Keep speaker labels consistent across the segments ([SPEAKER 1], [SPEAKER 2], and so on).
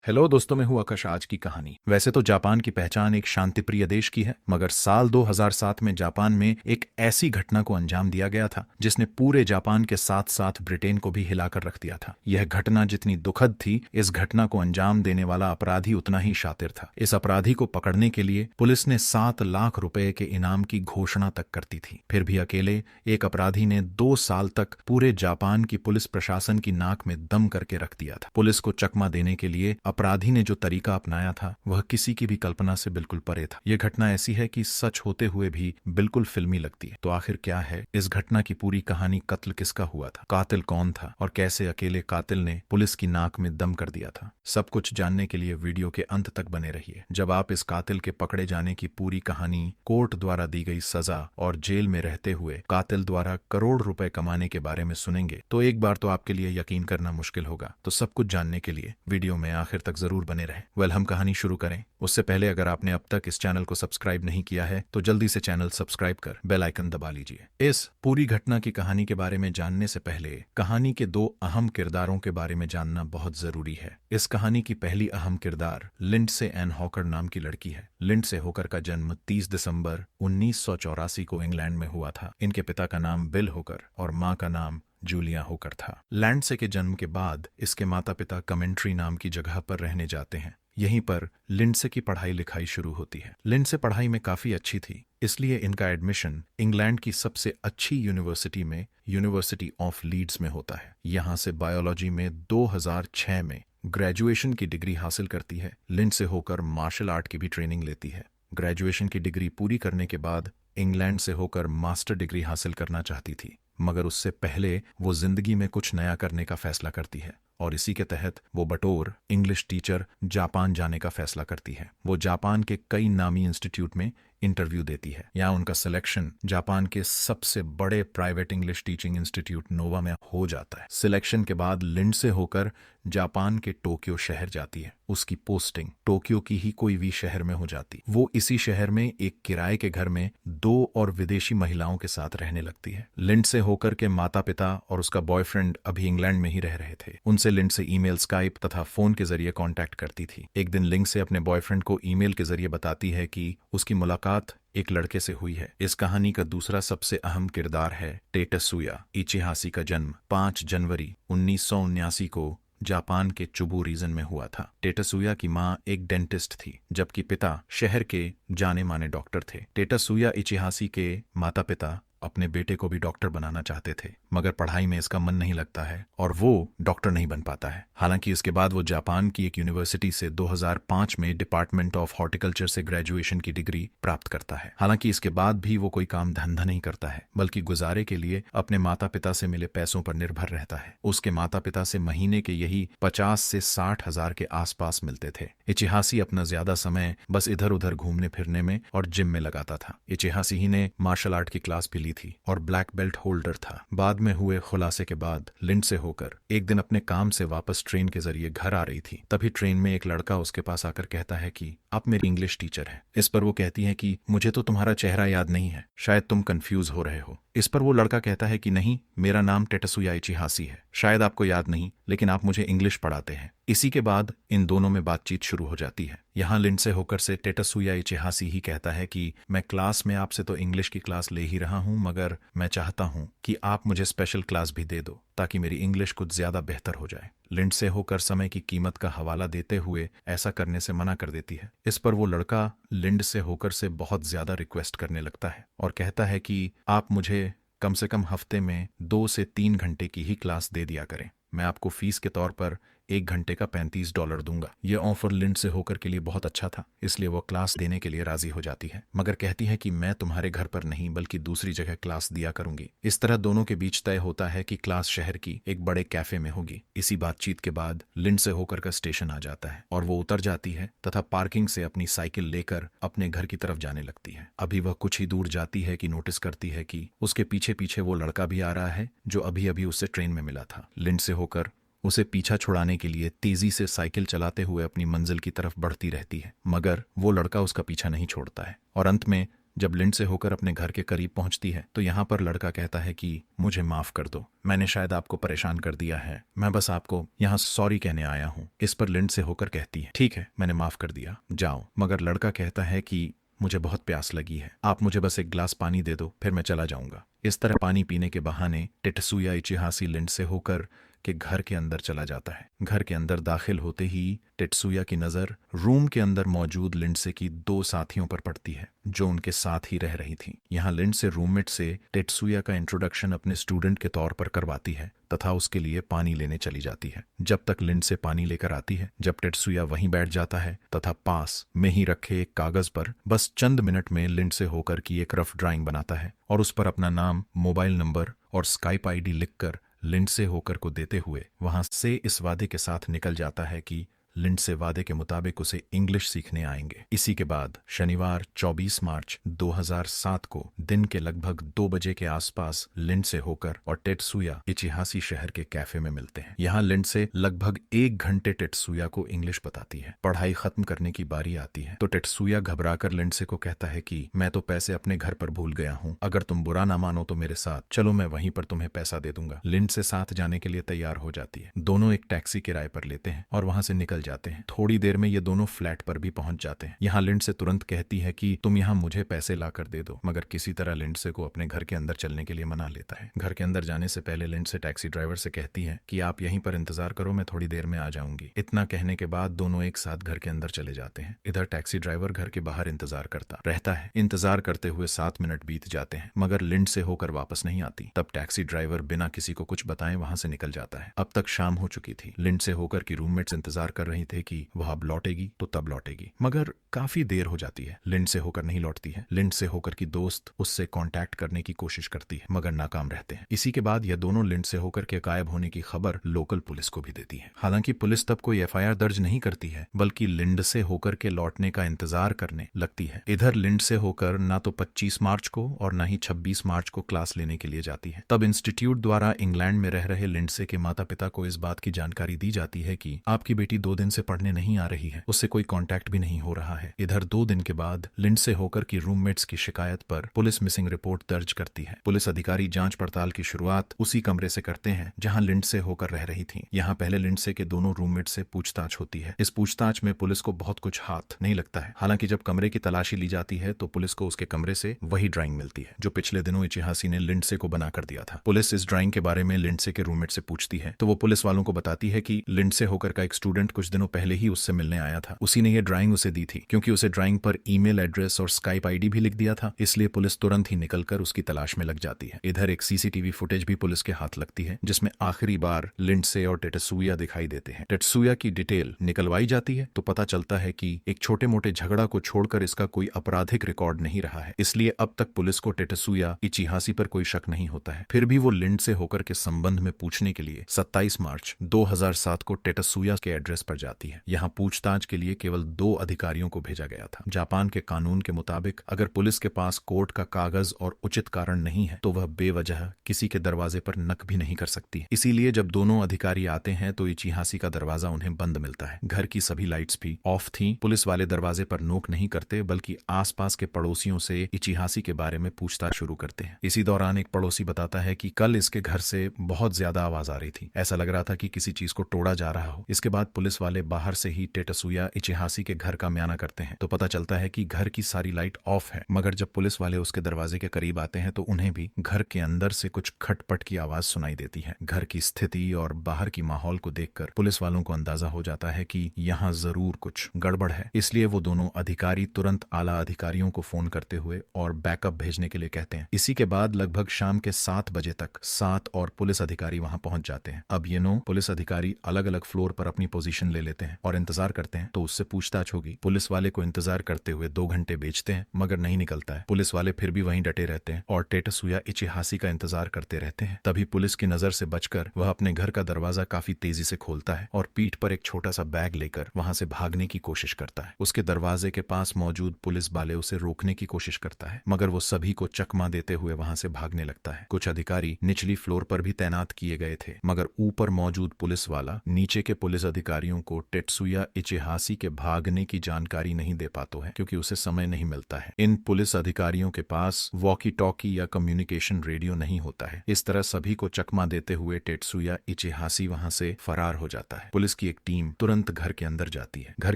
[SPEAKER 1] Hello दोस्तों, मैं हूं आकाश। आज की कहानी वैसे तो जापान की पहचान एक शांतिप्रिय देश की है, मगर साल 2007 में जापान में एक ऐसी घटना को अंजाम दिया गया था जिसने पूरे जापान के साथ साथ ब्रिटेन को भी हिलाकर रख दिया था। यह घटना जितनी दुखद थी, इस घटना को अंजाम देने वाला अपराधी उतना ही शातिर था। इस अपराधी को पकड़ने के लिए पुलिस ने 7 लाख रुपए के इनाम की घोषणा तक करती थी। फिर भी अकेले एक अपराधी ने 2 साल तक पूरे जापान की पुलिस प्रशासन की नाक में दम करके रख दिया था। पुलिस को चकमा देने के लिए अपराधी ने जो तरीका अपनाया था वह किसी की भी कल्पना से बिल्कुल परे था। यह घटना ऐसी है कि सच होते हुए भी बिल्कुल फिल्मी लगती है। तो आखिर क्या है इस घटना की पूरी कहानी? कत्ल किसका हुआ था, कातिल कौन था और कैसे अकेले कातिल ने पुलिस की नाक में दम कर दिया था? सब कुछ जानने के लिए वीडियो के अंत तक बने रहिए। जब आप इस कातिल के पकड़े जाने की पूरी कहानी, कोर्ट द्वारा दी गई सजा और जेल में रहते हुए कातिल द्वारा करोड़ रुपए कमाने के बारे में सुनेंगे तो एक बार तो आपके लिए यकीन करना मुश्किल होगा। तो सब कुछ जानने के लिए वीडियो में आखिर तक जरूर बने रहें। वेल, हम कहानी शुरू करें उससे पहले अगर आपने अब तक इस चैनल को सब्सक्राइब नहीं किया है तो जल्दी से चैनल सब्सक्राइब कर बेल आइकन दबा लीजिए। इस पूरी घटना की कहानी के बारे में जानने से पहले कहानी के 2 अहम किरदारों के बारे में जानना बहुत जरूरी है। इस कहानी की पहली अहम किरदार लिंडसे एन हॉकर नाम की लड़की है। लिंडसे हॉकर का जन्म 30 दिसंबर 1984 को इंग्लैंड में हुआ था। इनके पिता का नाम बिल हॉकर और मां का नाम जूलिया हॉकर था। लैंडसे के जन्म के बाद इसके माता पिता कमेंट्री नाम की जगह पर रहने जाते हैं। यहीं पर लिंडसे की पढ़ाई लिखाई शुरू होती है। लिंडसे पढ़ाई में काफी अच्छी थी, इसलिए इनका एडमिशन इंग्लैंड की सबसे अच्छी यूनिवर्सिटी में, यूनिवर्सिटी ऑफ लीड्स में होता है। यहाँ से बायोलॉजी में 2006 में ग्रेजुएशन की डिग्री हासिल करती है। लिंडसे होकर मार्शल आर्ट की भी ट्रेनिंग लेती है। ग्रेजुएशन की डिग्री पूरी करने के बाद इंग्लैंड से होकर मास्टर डिग्री हासिल करना चाहती थी, मगर उससे पहले वो जिंदगी में कुछ नया करने का फैसला करती है और इसी के तहत वो बतौर इंग्लिश टीचर जापान जाने का फैसला करती है। वो जापान के कई नामी इंस्टीट्यूट में इंटरव्यू देती है। यहाँ उनका सिलेक्शन जापान के सबसे बड़े प्राइवेट इंग्लिश टीचिंग इंस्टीट्यूट नोवा में हो जाता है। सिलेक्शन के बाद लिंडसे होकर जापान के टोक्यो शहर जाती है। उसकी पोस्टिंग टोक्यो की ही कोई भी शहर में हो जाती। वो इसी शहर में एक किराए के घर में 2 और विदेशी महिलाओं के साथ रहने लगती है। लिंडसे होकर के माता पिता और उसका बॉयफ्रेंड अभी इंग्लैंड में ही रह रहे थे। उनसे लिंडसे ईमेल, स्काइप तथा फोन के जरिए कांटेक्ट करती थी। एक दिन लिंडसे अपने बॉयफ्रेंड को ईमेल के जरिए बताती है कि उसकी मुलाकात एक लड़के से हुई है। इस कहानी का दूसरा सबसे अहम किरदार है टेटसुया इचिहासी का जन्म 5 जनवरी 1979 को जापान के चुबू रीजन में हुआ था। टेटसुया की मां एक डेंटिस्ट थी, जबकि पिता शहर के जाने माने डॉक्टर थे। टेटसुया इचिहासी के माता पिता अपने बेटे को भी डॉक्टर बनाना चाहते थे, मगर पढ़ाई में इसका मन नहीं लगता है और वो डॉक्टर नहीं बन पाता है। हालांकि इसके बाद वो जापान की एक यूनिवर्सिटी से 2005 में डिपार्टमेंट ऑफ हॉर्टिकल्चर से ग्रेजुएशन की डिग्री प्राप्त करता है। हालांकि इसके बाद भी वो कोई काम धंधा नहीं करता है, बल्कि गुजारे के लिए अपने माता पिता से मिले पैसों पर निर्भर रहता है। उसके माता पिता से महीने के यही 50 से 60 हजार के आसपास मिलते थे। इचिहासी अपना ज्यादा समय बस इधर उधर घूमने फिरने में और जिम में लगाता था। इचिहासी ही ने मार्शल आर्ट की क्लास भी ली थी और ब्लैक बेल्ट होल्डर था। बाद में हुए खुलासे के बाद लिंडसे होकर एक दिन अपने काम से वापस ट्रेन के जरिए घर आ रही थी। तभी ट्रेन में एक लड़का उसके पास आकर कहता है कि आप मेरी इंग्लिश टीचर हैं। इस पर वो कहती है कि मुझे तो तुम्हारा चेहरा याद नहीं है, शायद तुम कंफ्यूज हो रहे हो। इस पर वो लड़का कहता है कि नहीं, मेरा नाम टेटसुया इचिहासी है। शायद आपको याद नहीं, लेकिन आप मुझे इंग्लिश पढ़ाते हैं। इसी के बाद इन दोनों में बातचीत शुरू हो जाती है। यहाँ लिंडसे होकर से टेटसुया इचिहासी ही कहता है कि मैं क्लास में आपसे तो इंग्लिश की क्लास ले ही रहा हूँ, मगर मैं चाहता हूँ कि आप मुझे स्पेशल क्लास भी दे दो ताकि मेरी इंग्लिश कुछ ज्यादा बेहतर हो जाए। लिंडसे होकर समय की कीमत का हवाला देते हुए ऐसा करने से मना कर देती है। इस पर वो लड़का लिंडसे होकर से बहुत ज्यादा रिक्वेस्ट करने लगता है और कहता है कि आप मुझे कम से कम हफ्ते में 2 से 3 घंटे की ही क्लास दे दिया करें। मैं आपको फीस के तौर पर 1 घंटे का $35 दूंगा। यह ऑफर लिंडसे होकर के लिए बहुत अच्छा था, इसलिए वो क्लास देने के लिए राजी हो जाती है, मगर कहती है कि मैं तुम्हारे घर पर नहीं बल्कि दूसरी जगह क्लास दिया करूंगी। इस तरह दोनों के बीच तय होता है कि क्लास शहर की एक बड़े कैफे में होगी। इसी बातचीत के बाद लिंडसे होकर का स्टेशन आ जाता है और वो उतर जाती है तथा पार्किंग से अपनी साइकिल लेकर अपने घर की तरफ जाने लगती है। अभी वह कुछ ही दूर जाती है कि नोटिस करती है कि उसके पीछे पीछे वो लड़का भी आ रहा है जो अभी अभी उससे ट्रेन में मिला था। लिंडसे होकर उसे पीछा छुड़ाने के लिए तेजी से साइकिल चलाते हुए अपनी मंजिल की तरफ बढ़ती रहती है, मगर वो लड़का उसका पीछा नहीं छोड़ता है और अंत में जब लिंडसे होकर अपने घर के करीब पहुंचती है तो यहाँ पर लड़का कहता है कि मुझे माफ कर दो, मैंने शायद आपको परेशान कर दिया है, मैं बस आपको यहाँ सॉरी कहने आया हूँ। इस पर लिंडसे होकर कहती है ठीक है, मैंने माफ कर दिया, जाओ। मगर लड़का कहता है कि मुझे बहुत प्यास लगी है, आप मुझे बस एक गिलास पानी दे दो, फिर मैं चला जाऊंगा। इस तरह पानी पीने के बहाने टेटसुया इचिहासी लिंडसे होकर के घर के अंदर चला जाता है। घर के अंदर दाखिल होते ही टेटसुया की नजर रूम के अंदर मौजूद लिंडसे की 2 साथियों पर पड़ती है जो उनके साथ ही रह रही थी। यहाँ लिंडसे रूममेट से टेटसुया का इंट्रोडक्शन अपने स्टूडेंट के तौर पर करवाती है तथा उसके लिए पानी लेने चली जाती है। जब तक लिंडसे पानी लेकर आती है, जब टेटसुया वहीं बैठ जाता है तथा पास में ही रखे एक कागज पर बस चंद मिनट में लिंडसे होकर की एक रफ ड्राइंग बनाता है और उस पर अपना नाम, मोबाइल नंबर और स्काइप आईडी लिखकर लिंडसे होकर को देते हुए वहां से इस वादे के साथ निकल जाता है कि लिंडसे वादे के मुताबिक उसे इंग्लिश सीखने आएंगे। इसी के बाद शनिवार 24 मार्च 2007 को दिन के लगभग 2 बजे के आसपास लिंडसे होकर और टेटसुया इचिहासी शहर के कैफे में मिलते हैं। यहाँ लिंडसे लगभग 1 घंटे टेटसुया को इंग्लिश बताती है। पढ़ाई खत्म करने की बारी आती है तो टेटसुया घबराकर लिंडसे को कहता है कि मैं तो पैसे अपने घर पर भूल गया हूँ, अगर तुम बुरा ना मानो तो मेरे साथ चलो, मैं वहीं पर तुम्हें पैसा दे दूंगा। लिंडसे साथ जाने के लिए तैयार हो जाती है। दोनों एक टैक्सी किराए पर लेते हैं और वहां से निकल जाते हैं। थोड़ी देर में ये दोनों फ्लैट पर भी पहुंच जाते हैं। यहाँ लिंडसे तुरंत कहती है कि तुम यहाँ मुझे पैसे ला कर दे दो, मगर किसी तरह लिंडसे को अपने घर के अंदर चलने के लिए मना लेता है। घर के अंदर जाने से पहले लिंडसे टैक्सी ड्राइवर से कहती है कि आप यहीं पर इंतजार करो, मैं थोड़ी देर में आ जाऊंगी। इतना कहने के बाद दोनों एक साथ घर के अंदर चले जाते हैं। इधर टैक्सी ड्राइवर घर के बाहर इंतजार करता रहता है। इंतजार करते हुए 7 मिनट बीत जाते हैं मगर लिंडसे होकर वापस नहीं आती। तब टैक्सी ड्राइवर बिना किसी को कुछ बताए वहां से निकल जाता है। अब तक शाम हो चुकी थी। लिंडसे होकर की रूममेट्स इंतजार कर रही थे कि वह अब लौटेगी तो तब लौटेगी, मगर काफी देर हो जाती है। लिंडसे होकर नहीं लौटती है। लिंडसे होकर की दोस्त उससे कांटेक्ट करने की कोशिश करती है मगर नाकाम रहते हैं। इसी के बाद यह दोनों लिंडसे होकर के गायब होने की खबर लोकल पुलिस को भी देती है। हालांकि पुलिस तब कोई एफआईआर दर्ज नहीं करती है बल्कि लिंडसे होकर के लौटने का इंतजार करने लगती है। इधर लिंडसे होकर ना तो 25 मार्च को और न ही 26 मार्च को क्लास लेने के लिए जाती है। तब इंस्टीट्यूट द्वारा इंग्लैंड में रह रहे लिंडसे के माता पिता को इस बात की जानकारी दी जाती है कि आपकी बेटी 2 दिन से पढ़ने नहीं आ रही है, उससे कोई कांटेक्ट भी नहीं हो रहा है। इधर 2 दिन के बाद लिंडसे होकर की रूममेट्स की शिकायत पर पुलिस मिसिंग रिपोर्ट दर्ज करती है। पुलिस अधिकारी जांच पड़ताल की शुरुआत उसी कमरे से करते हैं जहां लिंडसे होकर रह रही थी। यहाँ पहले लिंडसे के दोनों रूममेट से पूछताछ होती है। इस पूछताछ में पुलिस को बहुत कुछ हाथ नहीं लगता है। हालांकि जब कमरे की तलाशी ली जाती है तो पुलिस को उसके कमरे से वही ड्राइंग मिलती है जो पिछले दिनों इचिहासी ने लिंडसे को बना कर दिया था। पुलिस इस ड्राइंग के बारे में लिंडसे के रूममेट से पूछती है तो वो पुलिस वालों को बताती है कि लिंडसे होकर का एक स्टूडेंट कुछ दिनों पहले ही उससे मिलने आया था। उसी ने ये ड्राइंग उसे दी थी। क्योंकि उसे ड्राइंग पर ईमेल एड्रेस और स्काइप आईडी भी लिख दिया था, इसलिए पुलिस तुरंत ही निकलकर उसकी तलाश में लग जाती है। इधर एक सीसीटीवी फुटेज भी पुलिस के हाथ लगती है जिसमें आखिरी बार लिंडसे और टेटसुया दिखाई देते हैं। टेटसुया की डिटेल निकलवाई जाती है तो पता चलता है कि एक छोटे मोटे झगड़ा को छोड़कर इसका कोई आपराधिक रिकॉर्ड नहीं रहा है, इसलिए अब तक पुलिस को टेटसुया इचिहासी पर कोई शक नहीं होता है। फिर भी वो लिंडसे होकर के संबंध में पूछने के लिए 27 मार्च 2007 को टेटसुया के एड्रेस पर जाती है। यहाँ पूछताछ के लिए केवल 2 अधिकारियों को भेजा गया था। जापान के कानून के मुताबिक अगर पुलिस के पास कोर्ट का कागज और उचित कारण नहीं है तो वह बेवजह किसी के दरवाजे पर नक भी नहीं कर सकती। इसीलिए जब दोनों अधिकारी आते हैं तो इचिहासी का दरवाजा उन्हें बंद मिलता है। घर की सभी लाइट्स भी ऑफ थी। पुलिस वाले दरवाजे पर नोक नहीं करते बल्कि आसपास के पड़ोसियों से इचिहासी के बारे में पूछताछ शुरू करते हैं। इसी दौरान एक पड़ोसी बताता है कि कल इसके घर से बहुत ज्यादा आवाज आ रही थी, ऐसा लग रहा था कि किसी चीज को तोड़ा जा रहा हो। इसके बाद पुलिस वाले बाहर से ही टेटसुया इचिहासी के घर का म्याना करते हैं तो पता चलता है कि घर की सारी लाइट ऑफ है। मगर जब पुलिस वाले उसके दरवाजे के करीब आते हैं तो उन्हें भी घर के अंदर से कुछ खटपट की आवाज सुनाई देती है। घर की स्थिति और बाहर की माहौल को देखकर पुलिस वालों को अंदाजा हो जाता है कि यहाँ जरूर कुछ गड़बड़ है, इसलिए वो दोनों अधिकारी तुरंत आला अधिकारियों को फोन करते हुए और बैकअप भेजने के लिए कहते हैं। इसी के बाद लगभग शाम के 7 बजे तक 7 और पुलिस अधिकारी वहां पहुंच जाते हैं। अब ये 9 पुलिस अधिकारी अलग अलग फ्लोर पर अपनी पोजीशन ले लेते हैं और इंतजार करते हैं तो उससे पूछताछ होगी। पुलिस वाले को इंतजार करते हुए 2 घंटे बेचते हैं मगर नहीं निकलता है। पुलिस वाले फिर भी वहीं डटे रहते हैं और टेटसुया इचिहासी का इंतजार करते रहते हैं। तभी पुलिस की नजर से बचकर वह अपने घर का दरवाजा काफी तेजी से खोलता है और पीठ पर एक छोटा सा बैग लेकर वहां से भागने की कोशिश करता है। उसके दरवाजे के पास मौजूद पुलिस वाले उसे रोकने की कोशिश करता है मगर वो सभी को चकमा देते हुए वहां से भागने लगता है। कुछ अधिकारी निचली फ्लोर पर भी तैनात किए गए थे मगर ऊपर मौजूद पुलिस वाला नीचे के पुलिस अधिकारियों को टेत्सुया इचिहासी के भागने की जानकारी नहीं दे पाता है क्योंकि उसे समय नहीं मिलता है। इन पुलिस अधिकारियों के पास वॉकी टॉकी या कम्युनिकेशन रेडियो नहीं होता है। इस तरह सभी को चकमा देते हुए टेत्सुया इचिहासी वहां से फरार हो जाता है। पुलिस की एक टीम तुरंत घर के अंदर जाती है। घर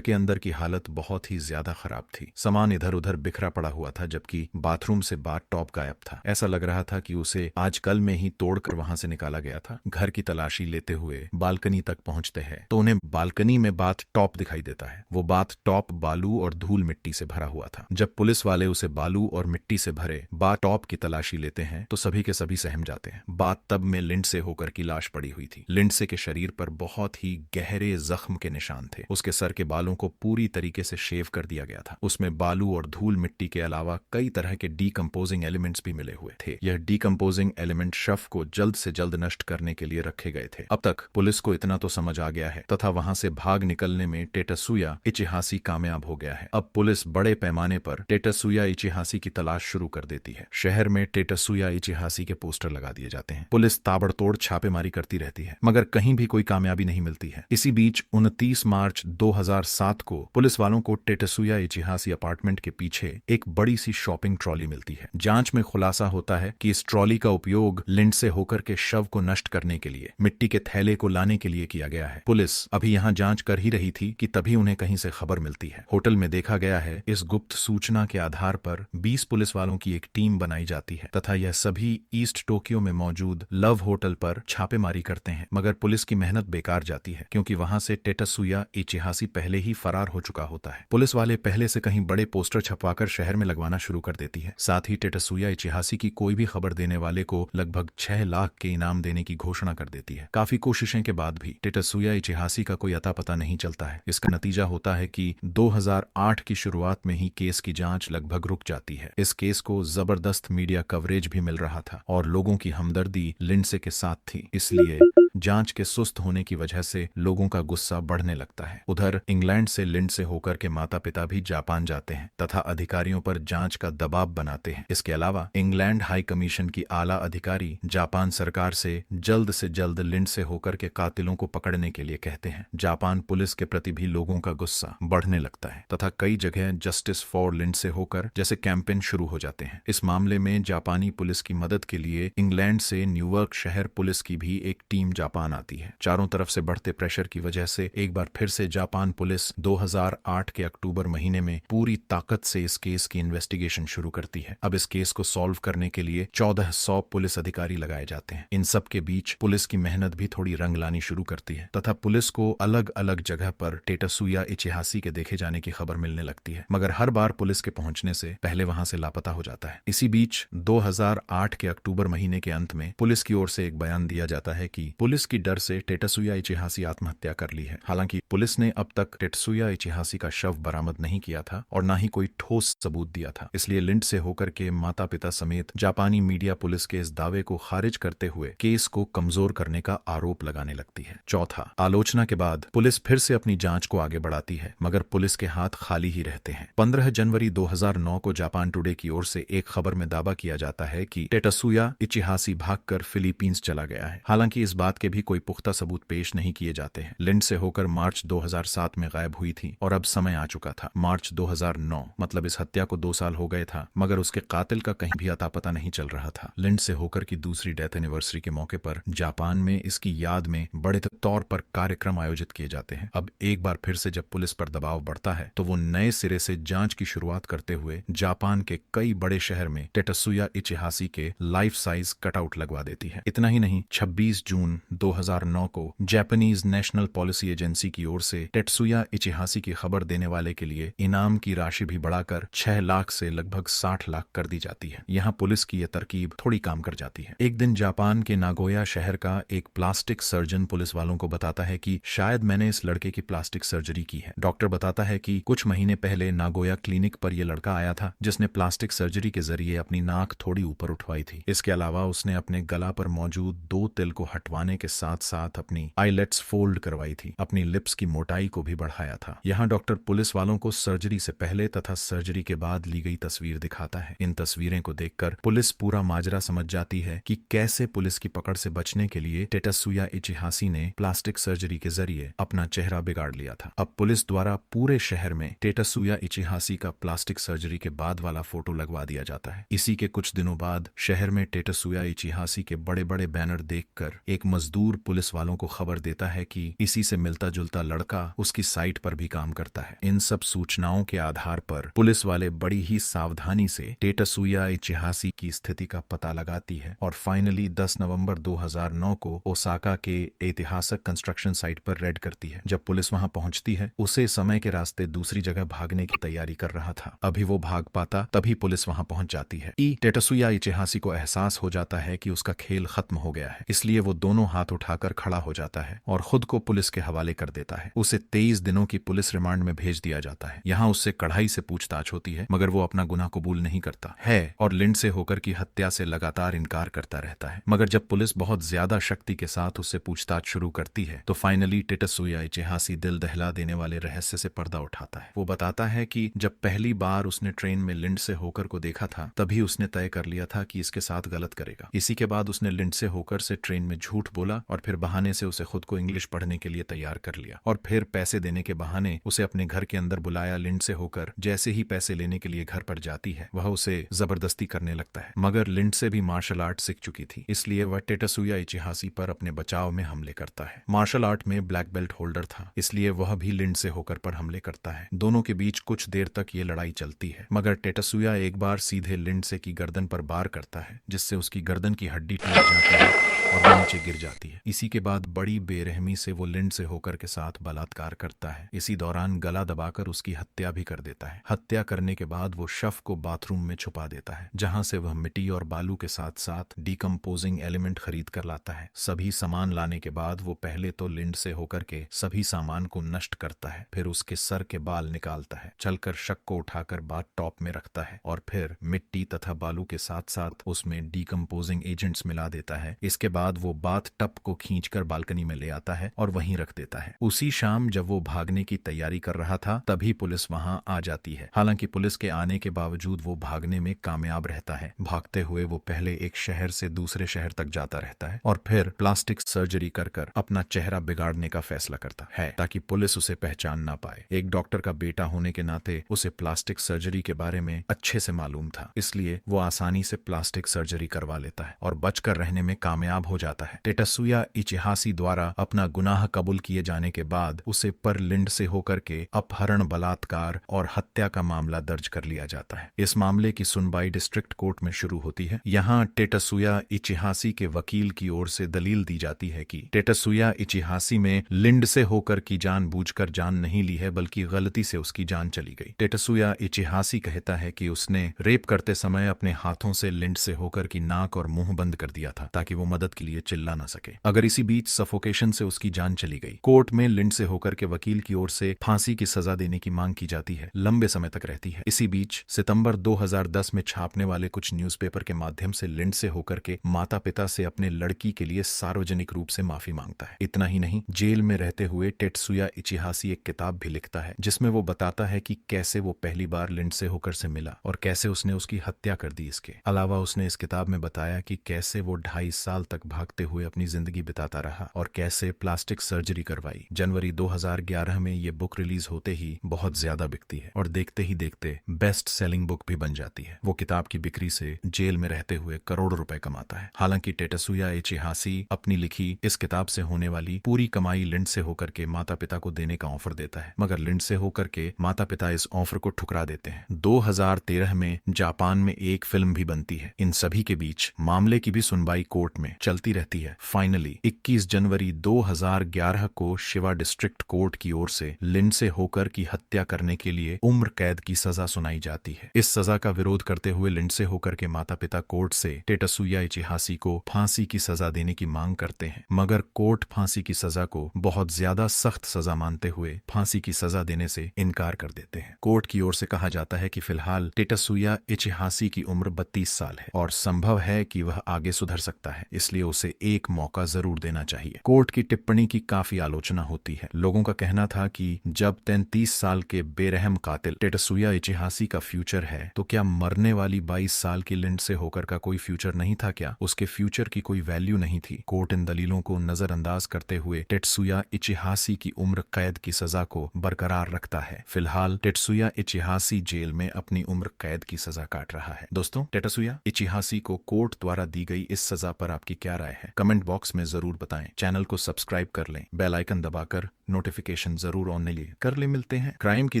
[SPEAKER 1] के अंदर की हालत बहुत ही ज्यादा खराब थी। सामान इधर उधर बिखरा पड़ा हुआ था, जबकि बाथरूम से बाथ टॉप गायब था। ऐसा लग रहा था कि उसे आज कल में ही तोड़कर वहां से निकाला गया था। घर की तलाशी लेते हुए बालकनी तक पहुंचते हैं तो उन्हें बालकनी में बाथ टॉप दिखाई देता है। वो बाथ टॉप बालू और धूल मिट्टी से भरा हुआ था। जब पुलिस वाले उसे बालू और मिट्टी से भरे बाथ टॉप की तलाशी लेते हैं तो सभी के सभी सहम जाते हैं। बाथ टब में लिंडसे होकर की लाश पड़ी हुई थी। लिंडसे के शरीर पर बहुत ही गहरे जख्म के निशान थे। उसके सर के बालों को पूरी तरीके से शेव कर दिया गया था। उसमें बालू और धूल मिट्टी के अलावा कई तरह के डीकंपोजिंग एलिमेंट्स भी मिले हुए थे। यह डीकंपोजिंग एलिमेंट शव को जल्द से जल्द नष्ट करने के लिए रखे गए थे। अब तक पुलिस को इतना तो समझ आ गया है तथा वहां से भाग निकलने में टेत्सुया इचिहासी कामयाब हो गया है। अब पुलिस बड़े पैमाने पर टेत्सुया इचिहासी की तलाश शुरू कर देती है। शहर में टेत्सुया इचिहासी के पोस्टर लगा दिए जाते हैं। पुलिस ताबड़तोड़ छापेमारी करती रहती है मगर कहीं भी कोई कामयाबी नहीं मिलती है। इसी बीच 29 मार्च 2007 को पुलिस वालों को टेत्सुया इचिहासी अपार्टमेंट के पीछे एक बड़ी सी शॉपिंग ट्रॉली मिलती है। जांच में खुलासा होता है कि इस ट्रॉली का उपयोग लिंडसे होकर के शव को नष्ट करने के लिए, मिट्टी के थैले को लाने के लिए किया गया है। पुलिस अभी यहाँ जांच कर ही रही थी कि तभी उन्हें कहीं से खबर मिलती है। होटल में देखा गया है इस गुप्त सूचना के आधार पर 20 पुलिस वालों की एक टीम बनाई जाती है तथा यह सभी ईस्ट टोक्यो में मौजूद लव होटल पर छापेमारी करते हैं। मगर पुलिस की मेहनत बेकार जाती है क्योंकि वहां से टेत्सुया इचिहासी पहले ही फरार हो चुका होता है। पुलिस वाले पहले से कहीं बड़े पोस्टर छपवाकर शहर में लगवाना शुरू कर देती है। साथ ही टेत्सुया इचिहासी की कोई भी खबर देने वाले को लगभग 6 लाख के इनाम देने की घोषणा कर देती है। काफी कोशिशें के बाद भी टेत्सुया इचिहासी का कोई अता पता नहीं चलता है। इसका नतीजा होता है कि 2008 की शुरुआत में ही केस की जांच लगभग रुक जाती है। इस केस को जबरदस्त मीडिया कवरेज भी मिल रहा था और लोगों की हमदर्दी लिंडसे के साथ थी, इसलिए जांच के सुस्त होने की वजह से लोगों का गुस्सा बढ़ने लगता है। उधर इंग्लैंड से लिंडसे होकर के माता पिता भी जापान जाते हैं तथा अधिकारियों पर जांच का दबाव बनाते हैं। इसके अलावा इंग्लैंड हाई कमीशन की आला अधिकारी जापान सरकार से जल्द लिंडसे होकर के कातिलों को पकड़ने के लिए कहते हैं। जापान पुलिस के प्रति भी लोगों का गुस्सा बढ़ने लगता है तथा कई जगह जस्टिस फॉर लिंडसे होकर जैसे कैंपेन शुरू हो जाते हैं। इस मामले में जापानी पुलिस की मदद के लिए इंग्लैंड से न्यूयॉर्क शहर पुलिस की भी एक टीम जापान आती है। चारों तरफ से बढ़ते प्रेशर की वजह से एक बार फिर से जापान पुलिस 2008 के अक्टूबर महीने में पूरी ताकत से इस केस की इन्वेस्टिगेशन शुरू करती है। अब इस केस को सॉल्व करने के लिए 1400 पुलिस अधिकारी लगाए जाते हैं। इन सब के बीच पुलिस की मेहनत भी थोड़ी रंग लानी शुरू करती है तथा पुलिस को अलग अलग जगह पर टेत्सुया इचिहासी के देखे जाने की खबर मिलने लगती है, मगर हर बार पुलिस के पहुंचने से पहले वहां से लापता हो जाता है। इसी बीच 2008 के अक्टूबर महीने के अंत में पुलिस की ओर से एक बयान दिया जाता है कि पुलिस की डर से टेत्सुया इचिहासी आत्महत्या कर ली है। हालांकि पुलिस ने अब तक टेत्सुया इचिहासी का शव बरामद नहीं किया था और न ही कोई ठोस सबूत दिया था, इसलिए लिंडसे होकर के माता पिता समेत जापानी मीडिया पुलिस के इस दावे को खारिज करते हुए केस को कमजोर करने का आरोप लगाने लगती है। चौथा, आलोचना के बाद पुलिस फिर से अपनी जांच को आगे बढ़ाती है मगर पुलिस के हाथ खाली ही रहते हैं। 15 जनवरी 2009 को जापान टुडे की ओर से एक खबर में दावा किया जाता है कि टेत्सुया इचिहासी भागकर फिलीपींस चला गया है। हालांकि इस बात के भी कोई पुख्ता सबूत पेश नहीं किए जाते हैं। लिंडसे होकर मार्च 2007 में गायब हुई थी और अब समय आ चुका था मार्च 2009, मतलब इस हत्या को 2 साल हो गए था मगर उसके कातिल का कहीं भी अता पता नहीं चल रहा था। लिंडसे होकर की दूसरी डेथ एनिवर्सरी के मौके पर जापान में इसकी याद में बड़े तौर पर कार्यक्रम आयोजित किए जाते हैं। अब एक बार फिर से जब पुलिस पर दबाव बढ़ता है तो वो नए सिरे से जांच की शुरुआत करते हुए जापान के कई बड़े शहर में टेत्सुया इचिहासी के लाइफ साइज कटआउट लगवा देती है। इतना ही नहीं, 26 जून 2009 को जापानीज नेशनल पॉलिसी एजेंसी की ओर से टेत्सुया इचिहासी की खबर देने वाले के लिए इनाम की राशि भी बढ़ाकर 6 लाख से लगभग 60 लाख कर दी जाती है। यहाँ पुलिस की यह तरकीब थोड़ी काम कर जाती है। एक दिन जापान के नागोया शहर का एक प्लास्टिक सर्जन पुलिस वालों को बताता है कि शायद मैंने इस लड़के की प्लास्टिक सर्जरी की है। डॉक्टर बताता है कि कुछ महीने पहले नागोया क्लिनिक पर यह लड़का आया था जिसने प्लास्टिक सर्जरी के जरिए अपनी नाक थोड़ी ऊपर उठवाई थी। इसके अलावा उसने अपने गला पर मौजूद 2 तिल को हटवाने के साथ साथ अपनी आईलेट्स फोल्ड करवाई थी, अपनी लिप्स की मोटाई को भी बढ़ाया था। यहाँ डॉक्टर पुलिस वालों को सर्जरी से पहले तथा सर्जरी के बाद ली गई तस्वीर दिखाता है। इन तस्वीरें को देखकर पुलिस पूरा माजरा समझ जाती है कि कैसे पुलिस की पकड़ से बचने के लिए टेटसुया इचिहासी ने प्लास्टिक सर्जरी के जरिए अपना चेहरा बिगाड़ लिया था। अब पुलिस द्वारा पूरे शहर में टेटसुया इचिहासी का प्लास्टिक सर्जरी के बाद वाला फोटो लगवा दिया जाता है। इसी के कुछ दिनों बाद शहर में टेटसुया इचिहासी के बड़े बड़े बैनर देखकर एक मजदूर पुलिस वालों को खबर देता है कि इसी से मिलता जुलता लड़का उसकी साइट पर भी काम करता है। इन सब सूचनाओं के आधार पर पुलिस वाले बड़ी ही सावधानी से टेटसुया इचिहासी की स्थिति का पता लगाती है और फाइनली 10 नवंबर 2009 को ओसाका के ऐतिहासिक कंस्ट्रक्शन साइट पर रेड करती है। जब पुलिस वहां पहुंचती है, उसे समय के रास्ते दूसरी जगह भागने की तैयारी कर रहा था। अभी वो भाग पाता तभी पुलिस वहां पहुंच जाती है। टेटसुया इचिहासी को एहसास हो जाता है कि उसका खेल खत्म हो गया है, इसलिए वो दोनों हाथ उठाकर खड़ा हो जाता है और खुद को पुलिस के हवाले कर देता है। उसे 23 दिनों की पुलिस रिमांड में भेज दिया जाता है। यहाँ उससे कड़ाई से पूछताछ होती है, मगर वो अपना गुनाह कबूल नहीं करता है और लिंडसे होकर की हत्या से लगातार इनकार करता रहता है। मगर जब पुलिस बहुत ज्यादा शक्ति के साथ उससे पूछताछ शुरू करती है तो फाइनली टेटसुया इचिहासी दिल दहला देने वाले रहस्य से पर्दा उठाता है। वो बताता है कि जब पहली बार उसने ट्रेन में लिंडसे होकर को देखा था, तभी उसने तय कर लिया था कि इसके साथ गलत करेगा। इसी के बाद उसने लिंडसे होकर से ट्रेन में झूठ बोला और फिर बहाने से उसे खुद को इंग्लिश पढ़ने के लिए तैयार कर लिया और फिर पैसे देने के बहाने उसे अपने घर के अंदर बुलाया। लिंडसे होकर जैसे ही पैसे लेने के लिए घर पर जाती है, वह उसे जबरदस्ती करने लगता है। मगर लिंडसे भी मार्शल आर्ट सीख चुकी थी, इसलिए वह टेटसुया इचिहासी पर अपने बचाव में हमले करता है। मार्शल आर्ट में ब्लैक बेल्ट होल्डर था, इसलिए वह भी लिंडसे होकर पर हमले करता है। दोनों के बीच कुछ देर तक ये लड़ाई चलती है, मगर टेटसुया एक बार सीधे लिंडसे की गर्दन पर वार करता है, जिससे उसकी गर्दन की हड्डी टूट जाती है और वो नीचे गिर जाती है। इसी के बाद बड़ी बेरहमी से वो लिंडसे होकर के साथ बलात्कार करता है। इसी दौरान गला दबाकर उसकी हत्या भी कर देता है। हत्या करने के बाद वो शव को बाथरूम में छुपा देता है, जहां से वह मिट्टी और बालू के साथ साथ डिकम्पोजिंग एलिमेंट खरीद कर लाता है। सभी सामान लाने के बाद वो पहले तो लिंडसे होकर के सभी सामान को नष्ट करता है, फिर उसके सर के बाल निकालता है, चलकर शव को उठाकर बाथ टॉप में रखता है और फिर मिट्टी तथा बालू के साथ साथ उसमें डिकम्पोजिंग एजेंट्स मिला देता है। इसके बाद वो बाथ टब को खींचकर बालकनी में ले आता है और वहीं रख देता है। उसी शाम जब वो भागने की तैयारी कर रहा था, तभी पुलिस वहां आ जाती है। हालांकि पुलिस के आने के बावजूद वो भागने में कामयाब रहता है। भागते हुए वो पहले एक शहर से दूसरे शहर तक जाता रहता है और फिर प्लास्टिक सर्जरी कर अपना चेहरा बिगाड़ने का फैसला करता है ताकि पुलिस उसे पहचान ना पाए। एक डॉक्टर का बेटा होने के नाते उसे प्लास्टिक सर्जरी के बारे में अच्छे से मालूम था, इसलिए वो आसानी से प्लास्टिक सर्जरी करवा लेता है और बचकर रहने में कामयाब हो जाता है। टेटसुया इचिहासी द्वारा अपना गुनाह कबूल किए जाने के बाद उसे पर लिंडसे होकर के अपहरण, बलात्कार और हत्या का मामला दर्ज कर लिया जाता है। इस मामले की सुनवाई डिस्ट्रिक्ट कोर्ट में शुरू होती है। यहाँ टेटसुया इचिहासी के वकील की ओर से दलील दी जाती है कि टेटसुया इचिहासी में लिंडसे होकर की जानबूझकर जान नहीं ली है, बल्कि गलती से उसकी जान चली गई। टेटसुया इचिहासी कहता है कि उसने रेप करते समय अपने हाथों से लिंडसे होकर की नाक और मुंह बंद कर दिया था ताकि वो मदद के लिए चिल्ला ना सके। अगर इसी बीच सफोकेशन से उसकी जान चली गई। कोर्ट में लिंडसे होकर के वकील की ओर से फांसी की सजा देने की मांग की जाती है, लंबे समय तक रहती है। इसी बीच सितंबर 2010 में छापने वाले कुछ न्यूज़पेपर के माध्यम से लिंडसे होकर के माता पिता से अपने लड़की के लिए सार्वजनिक रूप से माफी मांगता है। इतना ही नहीं, जेल में रहते हुए टेटसुया इचिहासी एक किताब भी लिखता है, जिसमें वो बताता है कि कैसे वो पहली बार लिंडसे होकर से मिला और कैसे उसने उसकी हत्या कर दी। इसके अलावा उसने इस किताब में बताया कि कैसे वो 2.5 साल तक भागते हुए अपनी जिंदगी बिताता रहा और कैसे प्लास्टिक सर्जरी करवाई। जनवरी 2011 में ये बुक रिलीज होते ही बहुत ज्यादा बिकती है और देखते ही देखते बेस्ट सेलिंग बुक भी बन जाती है। वो किताब की बिक्री से जेल में रहते हुए करोड़ों रुपए कमाता है। हालांकि टेटसुया इचिहासी अपनी लिखी इस किताब से होने वाली पूरी कमाई लिंडसे होकर के माता पिता को देने का ऑफर देता है, मगर लिंडसे होकर के माता पिता इस ऑफर को ठुकरा देते हैं। 2013 में जापान में एक फिल्म भी बनती है। इन सभी के बीच मामले की भी सुनवाई कोर्ट में चलती रहती है। फाइनली 21 जनवरी 2011 को शिवा डिस्ट्रिक्ट कोर्ट की ओर से लिंडसे होकर की हत्या करने के लिए उम्र कैद की सजा सुनाई जाती है। इस सजा का विरोध करते हुए लिंडसे होकर के माता पिता कोर्ट से टेटसुया इचिहासी को फांसी की सजा देने की मांग करते हैं, मगर कोर्ट फांसी की सजा को बहुत ज्यादा सख्त सजा मानते हुए फांसी की सजा देने से इनकार कर देते हैं। कोर्ट की ओर से कहा जाता है कि फिलहाल टेटसुया इचिहासी की उम्र 32 साल है और संभव है कि वह आगे सुधर सकता है, इसलिए उसे एक मौका जरूर देना चाहिए। कोर्ट की टिप्पणी की काफी आलोचना होती है। लोगों का कहना था कि जब 33 साल के बेरहम कातिल टेटसुया इचिहासी का फ्यूचर है तो क्या मरने वाली 22 साल की लिंडसे होकर का कोई फ्यूचर नहीं था? क्या उसके फ्यूचर की कोई वैल्यू नहीं थी? कोर्ट इन दलीलों को नजरअंदाज करते हुए टेटसुया इचिहासी की उम्र कैद की सजा को बरकरार रखता है। फिलहाल टेटसुया इचिहासी जेल में अपनी उम्र कैद की सजा काट रहा है। दोस्तों, टेटसुया इचिहासी को कोर्ट द्वारा दी गई इस सजा पर आपकी क्या राय है? कमेंट बॉक्स में जरूर बताएं। चैनल को सब्सक्राइब कर लें, बेल आइकन दबाकर नोटिफिकेशन जरूर ऑन लिए कर ले। मिलते हैं क्राइम की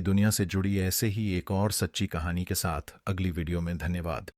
[SPEAKER 1] दुनिया से जुड़ी ऐसे ही एक और सच्ची कहानी के साथ अगली वीडियो में। धन्यवाद।